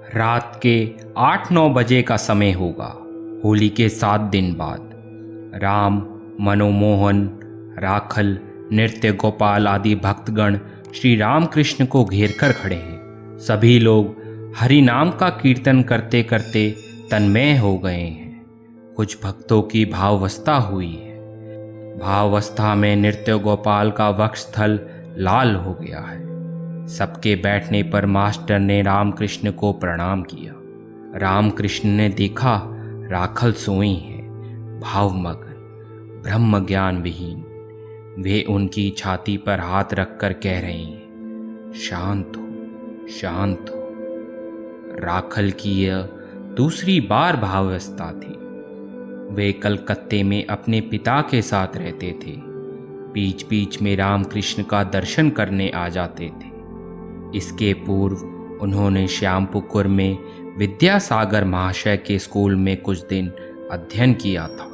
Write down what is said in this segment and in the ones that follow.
रात के 8-9 बजे का समय होगा। होली के 7 दिन बाद राम, मनोमोहन, राखल, नृत्य गोपाल आदि भक्तगण श्री रामकृष्ण को घेर कर खड़े हैं। सभी लोग हरि नाम का कीर्तन करते करते तन्मय हो गए हैं। कुछ भक्तों की भावावस्था हुई है। भावावस्था में नृत्य गोपाल का वक्षस्थल लाल हो गया है। सबके बैठने पर मास्टर ने रामकृष्ण को प्रणाम किया। रामकृष्ण ने देखा राखल सोई हैं, भावमग्न, ब्रह्म ज्ञान विहीन। वे उनकी छाती पर हाथ रखकर कह रहे हैं, शांत हो, शांत हो। राखल की यह दूसरी बार भावावस्था थी। वे कलकत्ते में अपने पिता के साथ रहते थे। बीच बीच में रामकृष्ण का दर्शन करने आ जाते थे। इसके पूर्व उन्होंने श्यामपुकुर में विद्यासागर महाशय के स्कूल में कुछ दिन अध्ययन किया था।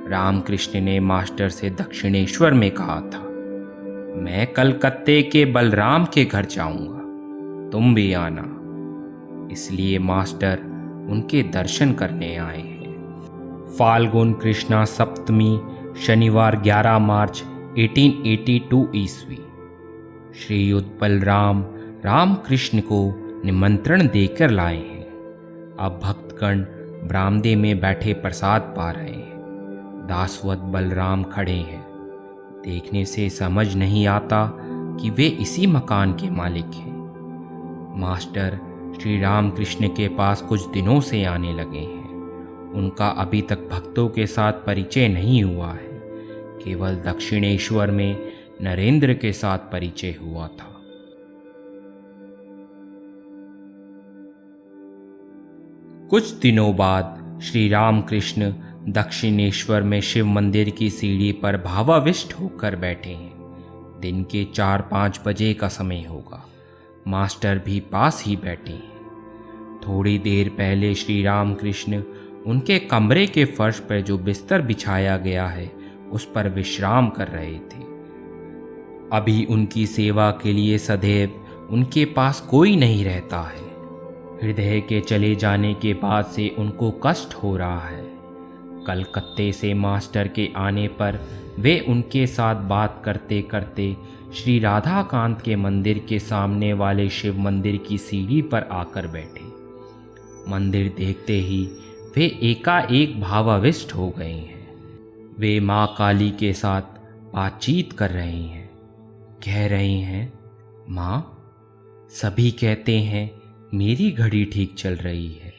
रामकृष्ण ने मास्टर से दक्षिणेश्वर में कहा था, मैं कलकत्ते के बलराम के घर जाऊंगा, तुम भी आना। इसलिए मास्टर उनके दर्शन करने आए हैं। फाल्गुन कृष्णा सप्तमी, शनिवार 11 मार्च 1882 ईस्वी। श्रीयुत बलराम रामकृष्ण को निमंत्रण देकर लाए हैं। अब भक्तगण बरामदे में बैठे प्रसाद पा रहे हैं। दासवत बलराम खड़े हैं। देखने से समझ नहीं आता कि वे इसी मकान के मालिक हैं। मास्टर श्री रामकृष्ण के पास कुछ दिनों से आने लगे हैं। उनका अभी तक भक्तों के साथ परिचय नहीं हुआ है। केवल दक्षिणेश्वर में नरेंद्र के साथ परिचय हुआ था। कुछ दिनों बाद श्री रामकृष्ण दक्षिणेश्वर में शिव मंदिर की सीढ़ी पर भावाविष्ट होकर बैठे हैं। दिन के 4-5 बजे का समय होगा। मास्टर भी पास ही बैठे हैं। थोड़ी देर पहले श्री रामकृष्ण उनके कमरे के फर्श पर जो बिस्तर बिछाया गया है उस पर विश्राम कर रहे थे। अभी उनकी सेवा के लिए सदैव उनके पास कोई नहीं रहता है। हृदय के चले जाने के बाद से उनको कष्ट हो रहा है। कलकत्ते से मास्टर के आने पर वे उनके साथ बात करते करते श्री राधाकांत के मंदिर के सामने वाले शिव मंदिर की सीढ़ी पर आकर बैठे। मंदिर देखते ही वे एकाएक भावाविष्ट हो गए हैं। वे माँ काली के साथ बातचीत कर रहे हैं। कह रहे हैं, माँ, सभी कहते हैं मेरी घड़ी ठीक चल रही है।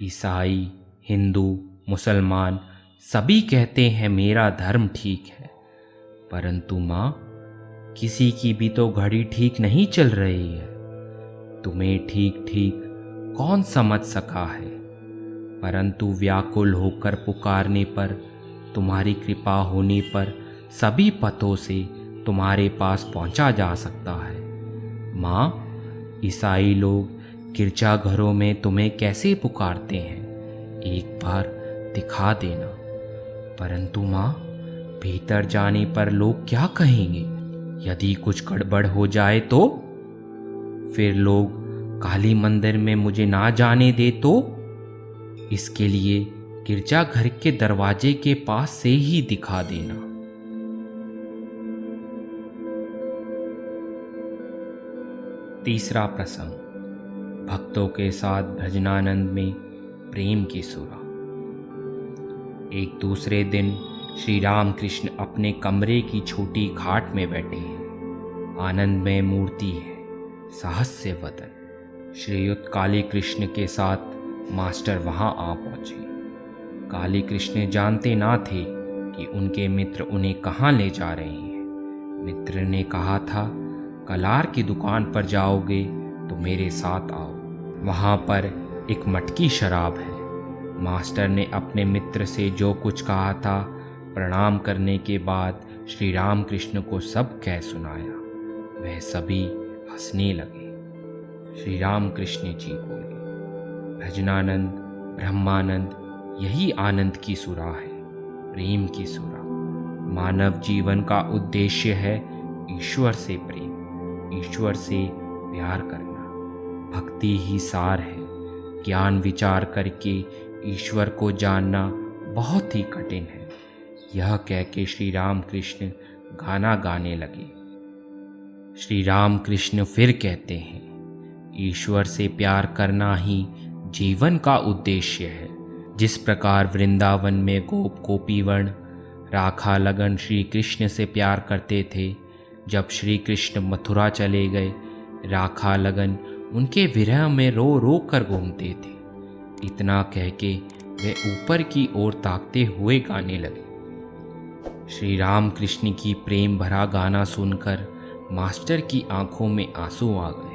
ईसाई, हिंदू, मुसलमान सभी कहते हैं मेरा धर्म ठीक है। परंतु माँ, किसी की भी तो घड़ी ठीक नहीं चल रही है। तुम्हें ठीक ठीक कौन समझ सका है? परंतु व्याकुल होकर पुकारने पर, तुम्हारी कृपा होने पर सभी पथों से तुम्हारे पास पहुंचा जा सकता है। माँ, ईसाई लोग गिरजाघरों में तुम्हें कैसे पुकारते हैं, एक बार दिखा देना। परंतु माँ, भीतर जाने पर लोग क्या कहेंगे? यदि कुछ गड़बड़ हो जाए तो? फिर लोग काली मंदिर में मुझे ना जाने दे तो? इसके लिए गिरजाघर के दरवाजे के पास से ही दिखा देना। तीसरा प्रसंग, भक्तों के साथ भजनानंद में प्रेम की सुरा। एक दूसरे दिन श्री रामकृष्ण अपने कमरे की छोटी खाट में बैठे हैं। आनंदमय मूर्ति है, साहस्य वदन। श्रीयुत काली कृष्ण के साथ मास्टर वहां आ पहुंचे। काली कृष्ण जानते ना थे कि उनके मित्र उन्हें कहाँ ले जा रहे हैं। मित्र ने कहा था, कलार की दुकान पर जाओगे तो मेरे साथ आओ, वहाँ पर एक मटकी शराब है। मास्टर ने अपने मित्र से जो कुछ कहा था, प्रणाम करने के बाद श्री रामकृष्ण को सब कह सुनाया। वह सभी हंसने लगे। श्री रामकृष्ण जी बोले, भजनानंद, ब्रह्मानंद, यही आनंद की सुरा है, प्रेम की सुरा। मानव जीवन का उद्देश्य है ईश्वर से प्रेम, ईश्वर से प्यार करना। भक्ति ही सार है। ज्ञान विचार करके ईश्वर को जानना बहुत ही कठिन है। यह कह के श्री राम कृष्ण गाना गाने लगे। श्री राम कृष्ण फिर कहते हैं, ईश्वर से प्यार करना ही जीवन का उद्देश्य है। जिस प्रकार वृंदावन में गोप गोपीगण राखा लगन श्री कृष्ण से प्यार करते थे, जब श्री कृष्ण मथुरा चले गए, राखा लगन उनके विरह में रो रो कर घूमते थे। इतना कह के वे ऊपर की ओर ताकते हुए गाने लगे। श्री राम कृष्ण की प्रेम भरा गाना सुनकर मास्टर की आंखों में आंसू आ गए।